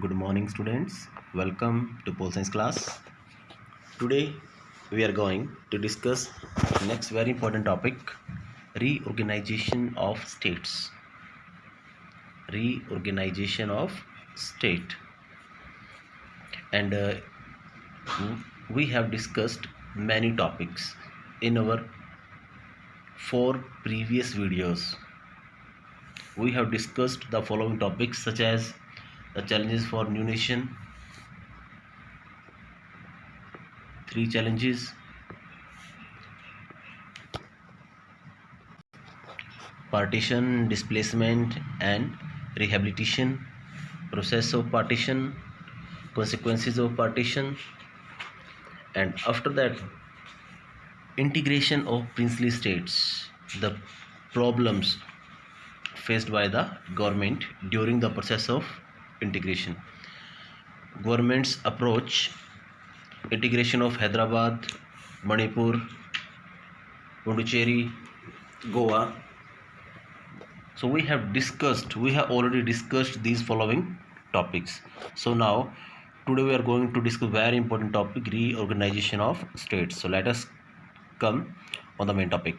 Good morning, students. Welcome to Pole Science class. Today, we are going to discuss next very important topic: reorganization of states. Reorganization of state, and we have discussed many topics in our 4 previous videos. We have discussed the following topics such as the challenges for new nation, 3 challenges, partition, displacement and rehabilitation, process of partition, consequences of partition, and after that integration of princely states, the problems faced by the government during the process of integration, government's approach, integration of Hyderabad, Manipur, Pondicherry, Goa. So we have already discussed these following topics. So now today we are going to discuss very important topic, reorganization of states. So let us come on the main topic.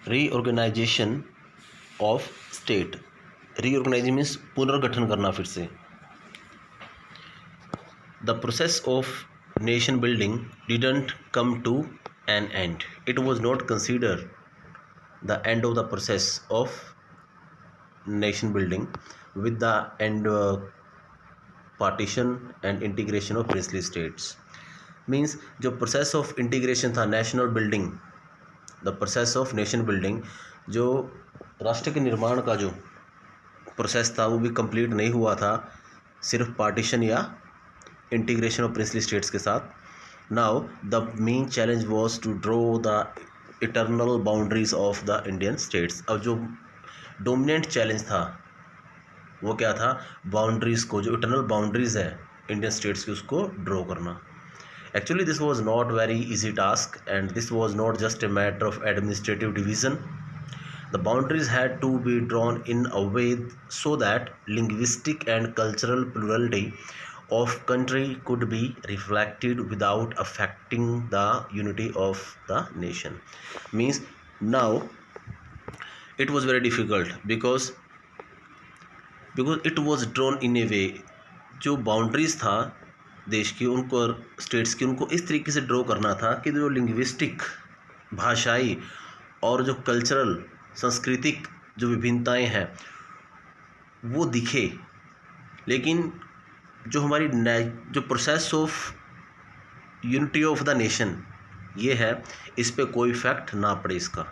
Reorganization of state. Reorganizing means पुनर्गठन करना फिर से. The process of nation building didn't come to an end. It was not considered the end of the process of nation building with the end partition and integration of princely states. Means जो process of integration था national building, the process of nation building, जो राष्ट्र के निर्माण का जो process था वो भी कंप्लीट नहीं हुआ था सिर्फ पार्टीशन या इंटीग्रेशन ऑफ प्रिंसली स्टेट्स के साथ. Now the main challenge was to draw the eternal boundaries of the Indian states. अब जो डोमिनेंट चैलेंज था वो क्या था? बाउंड्रीज को, जो इटर्नल बाउंड्रीज है इंडियन स्टेट्स की, उसको ड्रॉ करना. Actually, this was not very easy task, and this was not just a matter of administrative division. The boundaries had to be drawn in a way so that linguistic and cultural plurality of country could be reflected without affecting the unity of the nation. Means now it was very difficult because it was drawn in a way, जो boundaries था देश की, उनको states की, उनको इस तरीके से ड्रॉ करना था कि जो लिंग्विस्टिक, भाषाई और जो कल्चरल, सांस्कृतिक जो विभिन्नताएं हैं वो दिखे, लेकिन जो हमारी जो process of unity of the nation ये है, इस पे कोई इफेक्ट ना पड़े. इसका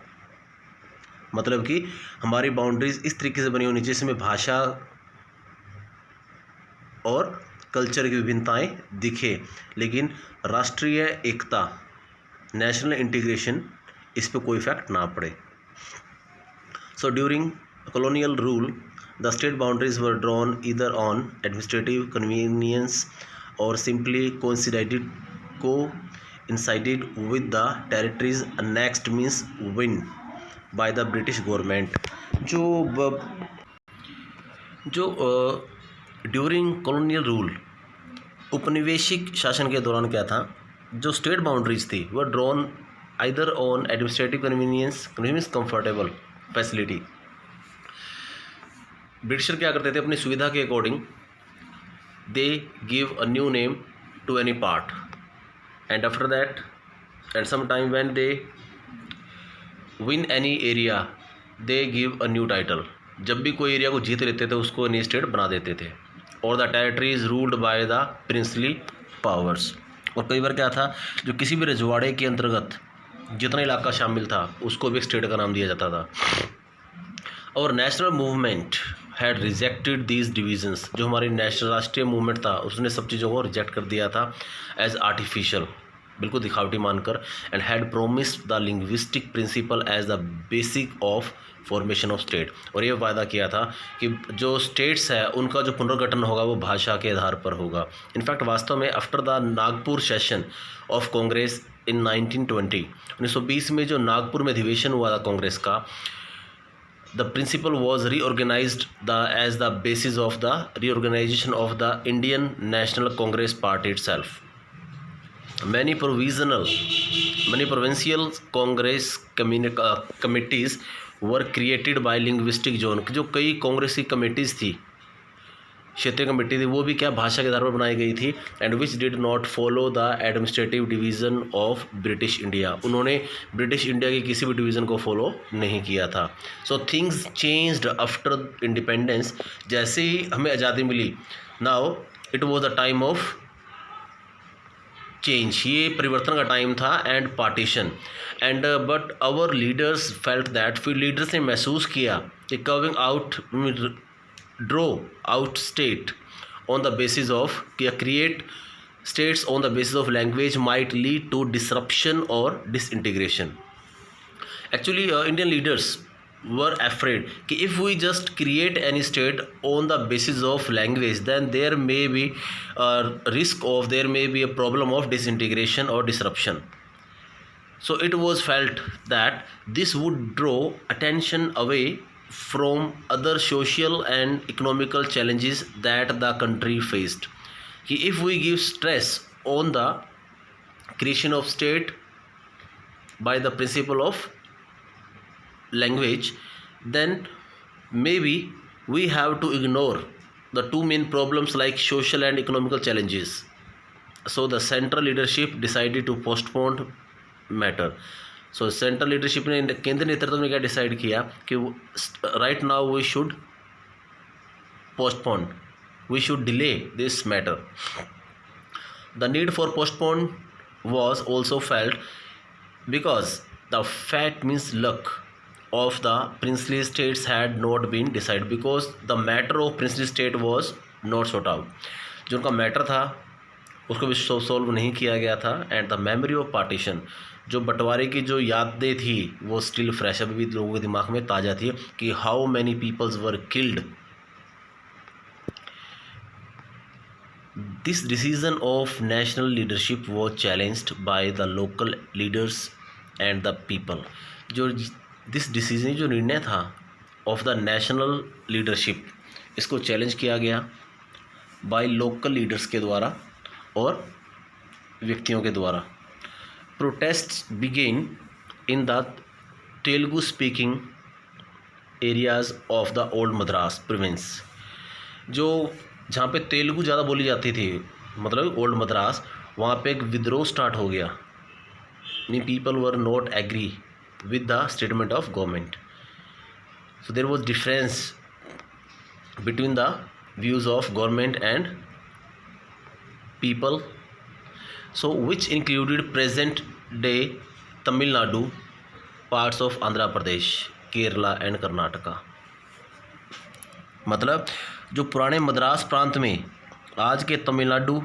मतलब कि हमारी बाउंड्रीज इस तरीके से बनी होनी चाहिए जिसमें भाषा और कल्चर की विभिन्नताएं दिखे, लेकिन राष्ट्रीय एकता, नेशनल इंटीग्रेशन, इस पे कोई इफेक्ट ना पड़े. So during colonial rule, the state boundaries were drawn either on administrative convenience or simply coincided with the territories annexed, means win by the British government. जो ड्यूरिंग कॉलोनियल रूल, उपनिवेशिक शासन के दौरान क्या था, जो स्टेट बाउंड्रीज थी वह drawn either on administrative convenience, comfortable फैसिलिटी. ब्रिटिशर क्या करते थे, अपनी सुविधा के according they give a new name to any part, and after that at some time when they win any area they give a new title. जब भी कोई एरिया को जीत लेते थे उसको नई स्टेट बना देते थे. और the territory is ruled by the princely powers. और कई बार क्या था, जो किसी भी रजवाड़े के अंतर्गत जितना इलाका शामिल था उसको भी एक स्टेट का नाम दिया जाता था. और national movement had rejected these divisions. जो हमारी नेशनल राष्ट्रीय मूवमेंट था उसने सब चीज़ों को रिजेक्ट कर दिया था एज आर्टिफिशियल, बिल्कुल दिखावटी मानकर, and had promised the linguistic principle as the basic of formation of state. और ये वायदा किया था कि जो स्टेट्स है उनका जो पुनर्गठन होगा वो भाषा के आधार पर होगा. इनफैक्ट वास्तव में after the Nagpur session of Congress in 1920 में जो नागपुर में अधिवेशन हुआ था कांग्रेस का, the principle was reorganized as the basis of the reorganization of the Indian National Congress Party itself. Many provincial Congress committees were created by linguistic zone, जो कई कांग्रेस की कमेटीज़ थी, क्षेत्रीय कमेटी थी, वो भी क्या भाषा के आधार पर बनाई गई थी, and which did not follow the administrative division of British India, उन्होंने ब्रिटिश इंडिया की किसी भी डिवीज़न को फॉलो नहीं किया था. So things changed after independence, जैसे ही हमें आज़ादी मिली, now it was the time of change, ये परिवर्तन का टाइम था, and partition, and but our leaders felt that, फिर लीडर्स ने महसूस किया कि carving out draw out state on the basis of, create states on the basis of language might lead to disruption और disintegration. Actually Indian leaders were afraid कि if we just create any state on the basis of language, then there may be a risk of, there may be a problem of disintegration or disruption. So it was felt that this would draw attention away from other social and economical challenges that the country faced. कि if we give stress on the creation of state by the principle of language, then maybe we have to ignore the two main problems like social and economical challenges. So the central leadership decided to postpone matter. So central leadership ने, केंद्रीय नेतृत्व ने क्या decide किया कि right now we should postpone, we should delay this matter. The need for postpone was also felt because the fate means luck of the princely states had not been decided, because the matter of princely state was not sorted out. जो उनका matter था उसको भी solve नहीं किया गया था, and the memory of partition, जो बंटवारे की जो यादें थी वो स्टिल फ्रेश, अभी भी लोगों के दिमाग में ताज़ा थी कि how many peoples were killed. This decision of national leadership was challenged by the local leaders and the people. जो दिस डिसीजन, जो निर्णय था ऑफ द नेशनल लीडरशिप, इसको चैलेंज किया गया बाय लोकल लीडर्स के द्वारा और व्यक्तियों के द्वारा. Protests begin in the Telugu speaking areas of the old Madras province, जो जहाँ पे तेलुगु ज़्यादा बोली जाती थी, मतलब ओल्ड मद्रास, वहाँ पे एक विद्रोह स्टार्ट हो गया. नी people were not agree with the statement of government. So there was difference between the views of government and people, so which included present day Tamil Nadu, parts of Andhra Pradesh, Kerala and Karnataka. मतलब जो पुराने मद्रास प्रांत में आज के तमिलनाडु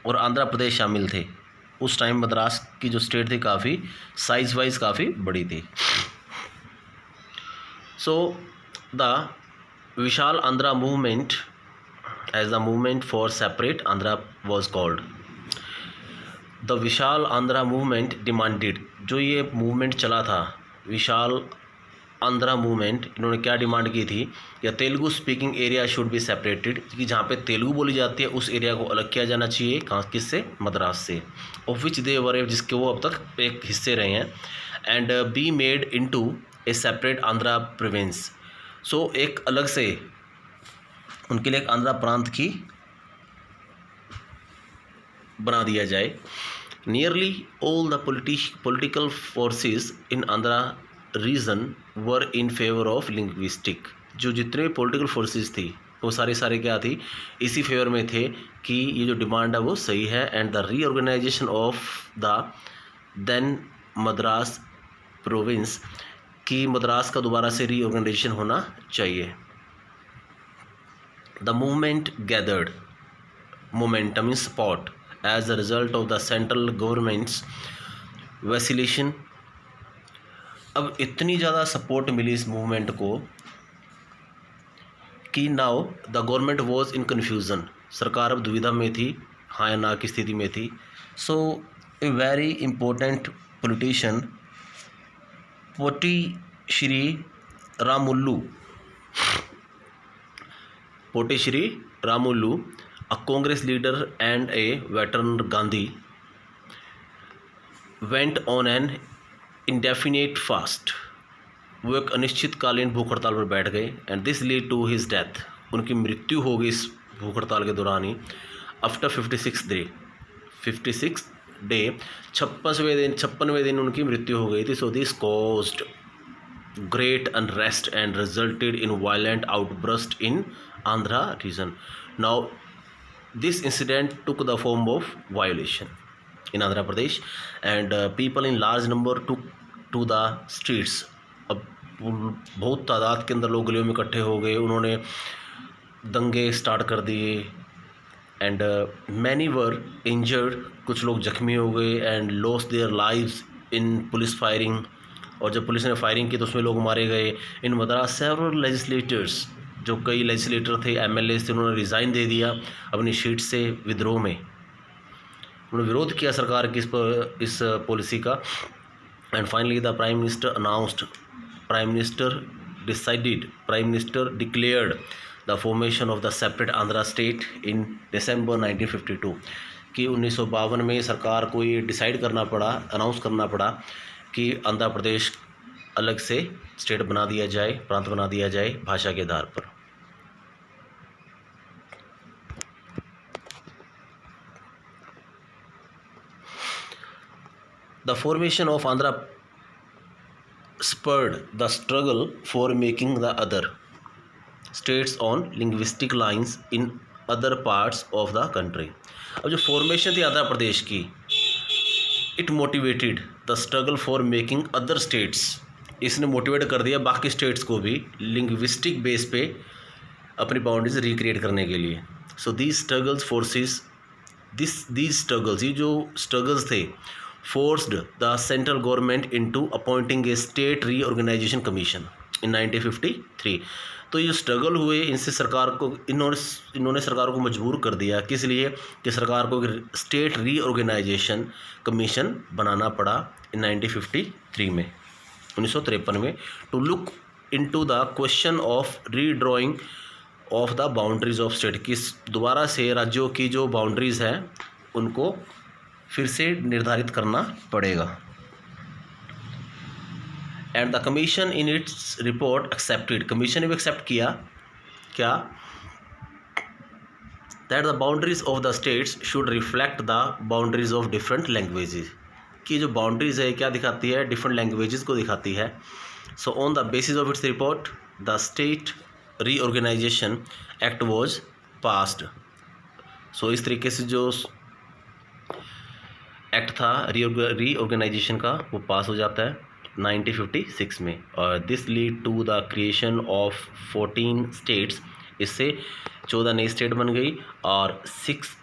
और आंध्र प्रदेश शामिल थे, उस टाइम मद्रास की जो स्टेट थी काफ़ी साइज वाइज काफ़ी बड़ी थी. So the Vishal Andhra movement, as the movement for separate Andhra was called. The Vishal Andhra movement demanded, जो ये मूवमेंट चला था विशाल आंध्रा मूवमेंट, इन्होंने क्या डिमांड की थी, या Telugu speaking area should be separated, कि जहाँ पे तेलुगु बोली जाती है उस एरिया को अलग किया जाना चाहिए. कहाँ, किससे? मद्रास से. ऑफ विच दे वर, जिसके वो अब तक एक हिस्से रहे हैं, and be made into a separate Andhra province. So एक अलग से उनके लिए एक आंध्रा प्रांत की बना दिया जाए. Nearly all the political forces in Andhra region were in favour of linguistic, जो जितने पॉलिटिकल फोर्सेस थी वो सारे क्या थी, इसी फेवर में थे कि ये जो डिमांड है वो सही है, and the reorganisation of the then Madras province, कि मद्रास का दोबारा से रीऑर्गेनाइजेशन होना चाहिए. The movement gathered momentum in support as a result of the central government's vacillation. अब इतनी ज़्यादा सपोर्ट मिली इस मूवमेंट को कि now the government was in confusion, सरकार अब दुविधा में थी, हाँ या ना की स्थिति में थी. So a very important politician Potti Sri Ramullu, Poteshri Ramullu, a Congress leader and a veteran Gandhi, went on an indefinite fast. वो एक अनिश्चितकालीन भूख हड़ताल पर बैठ गए and this lead to his death, उनकी मृत्यु हो गई इस भूख हड़ताल के दौरान ही। आफ्टर 56 डे 56वें दिन उनकी मृत्यु हो गई थी। So this caused great unrest and resulted in violent outburst in Andhra region. Now this incident took the form of violation in Andhra Pradesh and people in large number took to the streets. अब बहुत तादाद के अंदर लोग गलियों में इकट्ठे हो गए, उन्होंने दंगे स्टार्ट कर दिए एंड मैनी वर इंजर्ड, कुछ लोग जख्मी हो गए and lost their lives in police firing, और जब पुलिस ने फायरिंग की तो उसमें लोग मारे गए। इन मद्रास सेवरल लेजिस्लेटर्स, जो कई लेजिस्लेटर थे, एमएलए थे, उन्होंने रिज़ाइन दे दिया अपनी सीट से विद्रोह में, उन्होंने विरोध किया सरकार की इस पॉलिसी का। And finally the prime minister declared the formation of the separate Andhra state in December 1952 कि 1952 में सरकार को ये डिसाइड करना पड़ा, अनाउंस करना पड़ा कि आंध्र प्रदेश अलग से स्टेट बना दिया जाए, प्रांत बना दिया जाए भाषा के आधार पर। The formation of Andhra spurred the struggle for making the other states on linguistic lines in other parts of the country. अब जो फॉर्मेशन थी आंध्र प्रदेश की, it motivated the struggle for making other states, इसने मोटिवेट कर दिया बाकी स्टेट्स को भी लिंग्विस्टिक बेस पे अपनी बाउंड्रीज रिक्रिएट करने के लिए। सो दीज स्ट्रगल्स, ये जो स्ट्रगल्स थे, forced the central government into appointing a state reorganization commission in 1953। तो ये स्ट्रगल हुए, इनसे सरकार को इन्होंने सरकार को मजबूर कर दिया, किस लिए कि सरकार को स्टेट रीऑर्गेनाइजेशन कमीशन बनाना पड़ा इन 1953 में, 1953 में, to look into the question of redrawing of the boundaries of state, कि दोबारा से राज्यों की जो बाउंड्रीज हैं उनको फिर से निर्धारित करना पड़ेगा। And the commission in its report accepted, commission ने भी एक्सेप्ट किया क्या, that the boundaries of the states should reflect the boundaries of different languages, कि जो बाउंड्रीज है क्या दिखाती है, डिफरेंट लैंग्वेजेस को दिखाती है। So on the basis of its report the state reorganisation act was passed. So इस तरीके से जो एक्ट था रीऑर्गेनाइजेशन का वो पास हो जाता है 1956 में, और this lead to the creation of 14 states, इससे 14 नई स्टेट बन गई और 6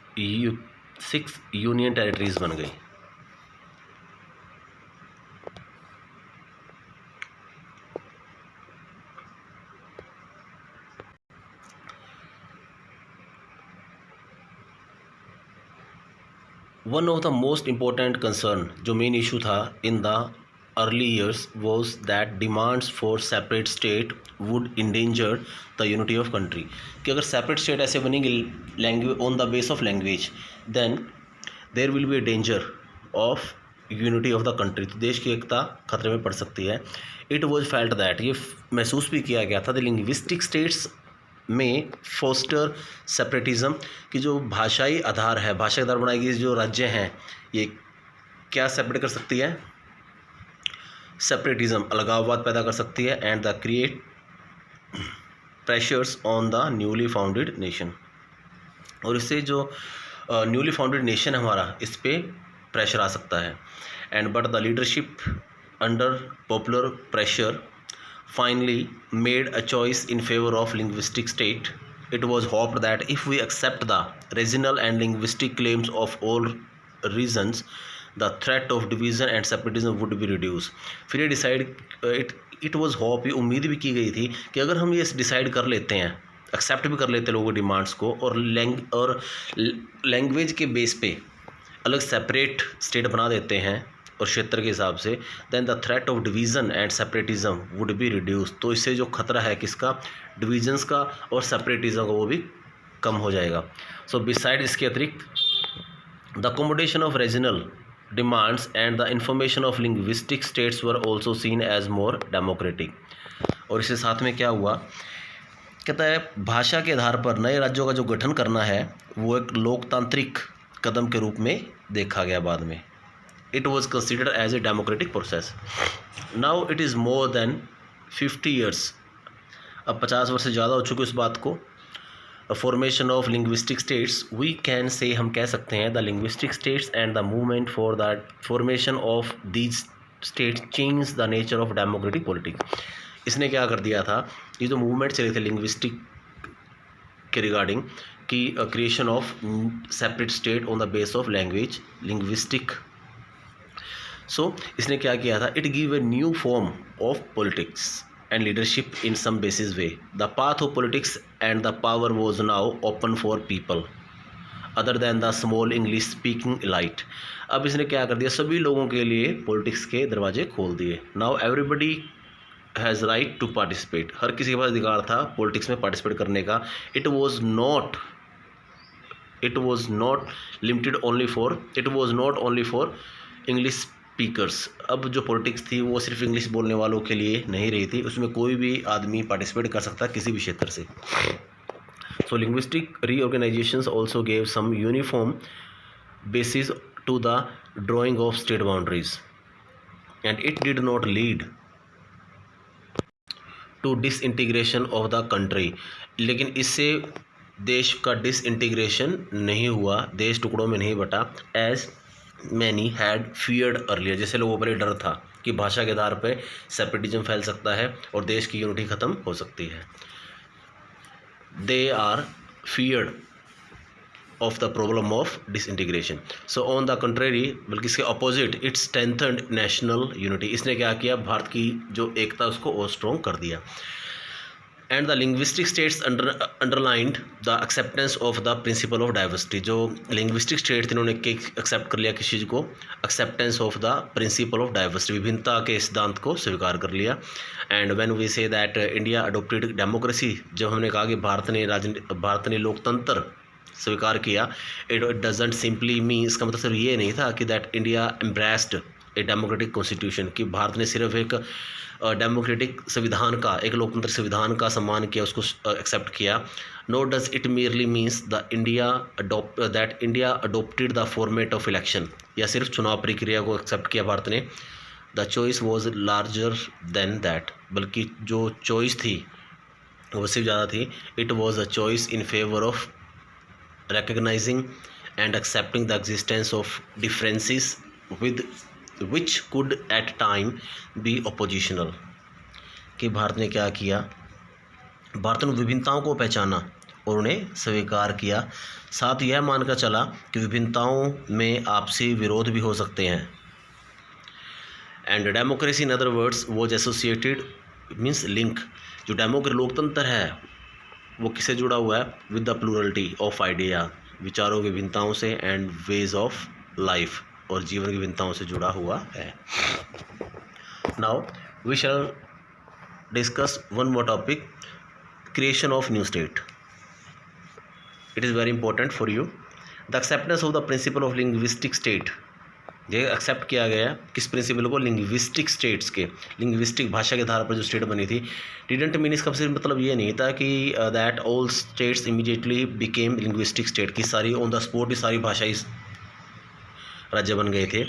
यूनियन टेरिटरीज बन गई। One of the most important concern, जो मेन इशू था in the early years, was that demands for separate state would endanger the unity of country, कि अगर सेपरेट स्टेट ऐसे बनेंगी language on the base of language, then there will be a danger of unity of the country, तो देश की एकता खतरे में पड़ सकती है। इट वॉज फेल्ट दैट, ये महसूस भी किया गया था, द लिंग्विस्टिक स्टेट्स में फोस्टर सेपरेटिज्म, की जो भाषाई आधार है, भाषा आधार बनाएगी जो राज्य हैं, ये क्या सेपरेट कर सकती है, सेपरेटिज्म, अलगाववाद पैदा कर सकती है, and the create pressures on the newly founded nation, और इससे जो न्यूली फाउंडेड नेशन है हमारा, इस पर प्रेशर आ सकता है। And but the leadership under popular pressure finally made a choice in favor of linguistic state. It was hoped that if we accept the regional and linguistic claims of all regions, the threat of division and separatism would be reduced. फिर ये decide it was hope, ये उम्मीद भी की गई थी कि अगर हम ये डिसाइड कर लेते हैं, एक्सेप्ट भी कर लेते हैं लोगों की डिमांड्स को, और लैंग्वेज के बेस पे अलग सेपरेट स्टेट बना देते हैं, और क्षेत्र के हिसाब से, then the threat of division and separatism would be reduce, तो इससे जो खतरा है किसका, डिवीजन्स का और सेपरेटिज्म का, वो भी कम हो जाएगा। सो बिसाइड इसके अतिरिक्त the accommodation of regional demands and the information of linguistic states were also seen as more democratic. और इसके साथ में क्या हुआ, कहता है भाषा के आधार पर नए राज्यों का जो गठन करना है वो एक लोकतांत्रिक कदम के रूप में देखा गया बाद में। It was considered as a democratic process. Now it is more than 50 years, अब 50 वर्ष से ज़्यादा हो चुके उस बात को। Formation of linguistic states, we can say, हम कह सकते हैं the linguistic states and the movement for the formation of these states change the nature of democratic politics. इसने क्या कर दिया था, ये जो मूवमेंट चले थे लिंग्विस्टिक के रिगार्डिंग कि creation of separate state on the base of language linguistic, so इसने क्या किया था, it give a new form of politics and leadership in some basis way. The path of politics and the power was now open for people other than the small English speaking elite. अब इसने क्या कर दिया, सभी लोगों के लिए politics के दरवाजे खोल दिए। Now everybody has right to participate, हर किसी के पास अधिकार था पॉलिटिक्स में पार्टिसिपेट करने का। It was not limited only for, it was not only for English speakers. अब जो पॉलिटिक्स थी वो सिर्फ इंग्लिश बोलने वालों के लिए नहीं रही थी, उसमें कोई भी आदमी पार्टिसिपेट कर सकता किसी भी क्षेत्र से। So linguistic reorganisations also gave some uniform basis to the drawing of state boundaries and it did not lead to disintegration of the country. लेकिन इससे देश का डिसइंटीग्रेशन नहीं हुआ, देश टुकड़ों में नहीं बटा, as many had feared earlier, जैसे लोगों पर डर था कि भाषा के आधार पर सेपरेटिज्म फैल सकता है और देश की यूनिटी ख़त्म हो सकती है। They are feared of the problem of disintegration. So on the contrary, बल्कि इसके opposite, it strengthened national unity. इसने क्या किया, भारत की जो एकता उसको और स्ट्रॉन्ग कर दिया। And the linguistic states underlined the acceptance of the principle of diversity. जो लिंग्विस्टिक स्टेट थे उन्होंने एक्सेप्ट कर लिया किस चीज़ को, acceptance of the principle of diversity, विभिन्नता के सिद्धांत को स्वीकार कर लिया। And when we say that India adopted democracy, जब हमने कहा कि भारत ने लोकतंत्र स्वीकार किया, इट डजेंट सिंपली मीन, इसका मतलब सिर्फ ये नहीं था कि that India embraced a democratic constitution, कि भारत ने सिर्फ एक डेमोक्रेटिक संविधान का, एक लोकतंत्र संविधान का सम्मान किया, उसको एक्सेप्ट किया। No does it merely means the India adopted the format of election, या सिर्फ चुनाव प्रक्रिया को एक्सेप्ट किया भारत ने। The choice was larger than that, बल्कि जो चॉइस थी वो सिर्फ ज़्यादा थी। It was a choice in favour of recognizing and accepting the existence of differences with which could at time be oppositional। कि भारत ने क्या किया, भारत ने विभिन्नताओं को पहचाना और उन्हें स्वीकार किया, साथ यह मानकर चला कि विभिन्नताओं में आपसी विरोध भी हो सकते हैं। And democracy in other words was associated means link, जो लोकतंत्र है वो किससे जुड़ा हुआ है, with the plurality of idea, विचारों की विभिन्नताओं से, एंड वेज ऑफ लाइफ, और जीवन की विभिन्नताओं से जुड़ा हुआ है। Now we shall discuss one more topic, creation of new state. It is very important for you. The acceptance of the principle of linguistic state, ये एक्सेप्ट किया गया किस प्रिंसिपल को, लिंग्विस्टिक स्टेट्स के, लिंग्विस्टिक भाषा के आधार पर जो स्टेट बनी थी। डिडेंट मीन, इसका सिर्फ मतलब ये नहीं था कि that all states immediately became linguistic state, की सारी ऑन द स्पॉट ही सारी भाषाई राज्य बन गए थे।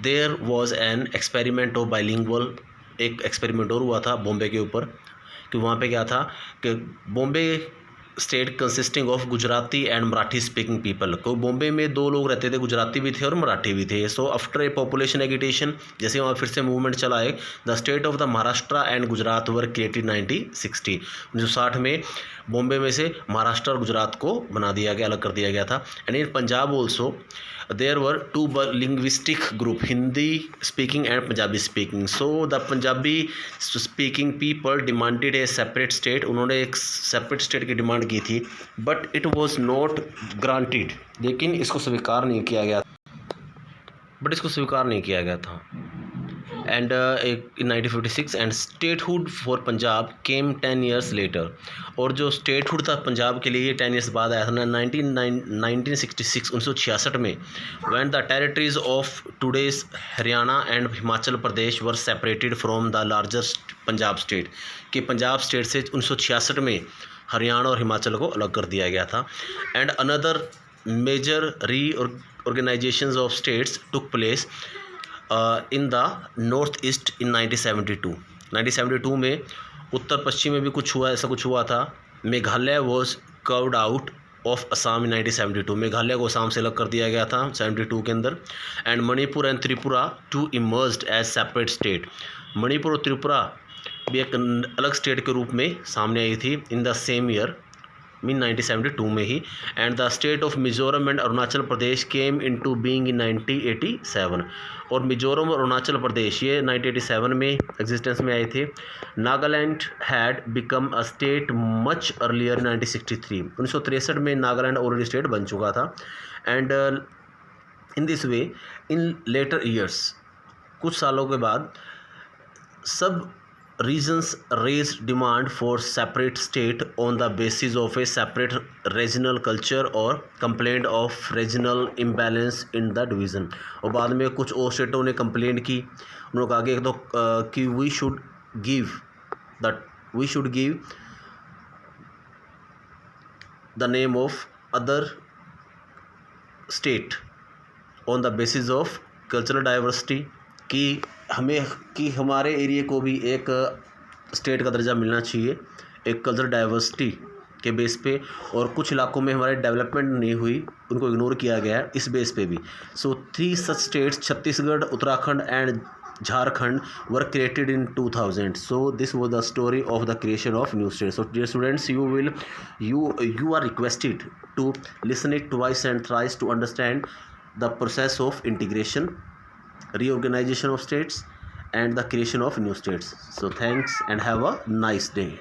There was an experiment of bilingual, एक एक्सपेरिमेंट और हुआ था बॉम्बे के ऊपर, कि वहाँ पे क्या था कि Bombay state consisting of Gujarati and Marathi speaking people, को बॉम्बे में दो लोग रहते थे, गुजराती भी थे और मराठी भी थे। So after a population agitation, जैसे वहाँ फिर से मूवमेंट चला है, the state of the Maharashtra and Gujarat were created 1960 में बॉम्बे में से महाराष्ट्र और गुजरात को बना दिया गया, अलग कर दिया गया था। And in Punjab also there were two linguistic group, Hindi speaking and Punjabi speaking. So the Punjabi speaking people demanded a separate state, उन्होंने एक सेपरेट स्टेट की डिमांड की थी, but it was not granted, लेकिन इसको स्वीकार नहीं किया गया। बट इसको स्वीकार नहीं किया गया था। And in 1956 and statehood for Punjab came 10 years later. और जो स्टेटहुड था पंजाब के लिए ये 10 years बाद आया था 1966 में, when the territories of today's Haryana and Himachal Pradesh were separated from the largest Punjab state, कि पंजाब स्टेट से 1966 में हरियाणा और हिमाचल को अलग कर दिया गया था। And another major reorganisations of states took place in the north east in 1972 में उत्तर पश्चिम में भी कुछ हुआ, ऐसा कुछ हुआ था। Meghalaya was carved out of Assam in 1972, Meghalaya को असम से अलग कर दिया गया था 72 के अंदर। And Manipur and Tripura too emerged as separate state, Manipur और त्रिपुरा भी एक अलग स्टेट के रूप में सामने आई थी in the same year, mean 1972 में ही। And the state of Mizoram and Arunachal Pradesh came into being in 1987, और मिजोरम और अरुणाचल प्रदेश ये 1987 में एग्जिस्टेंस में आए थे। Nagaland had become a state much earlier 1963, 1963 में नागालैंड ऑलरेडी स्टेट बन चुका था। And in this way in later years, कुछ सालों के बाद सब regions raised demand for separate state on the basis of a separate regional culture or complained of regional imbalance in the division। और बाद में कुछ और स्टेटों ने कंप्लेंट की, उन्होंने कहा कि तो कि we should give the name of other state on the basis of cultural diversity, कि हमारे एरिया को भी एक स्टेट का दर्जा मिलना चाहिए एक कल्चरल डाइवर्सिटी के बेस पे, और कुछ इलाकों में हमारे डेवलपमेंट नहीं हुई, उनको इग्नोर किया गया है इस बेस पे भी। So 3 such states Chhattisgarh, Uttarakhand and Jharkhand were created in 2000। So this was the story of the creation of new state. So dear students, you are requested to listen it twice and thrice to understand the process of integration, reorganization of states and the creation of new states. So thanks and have a nice day.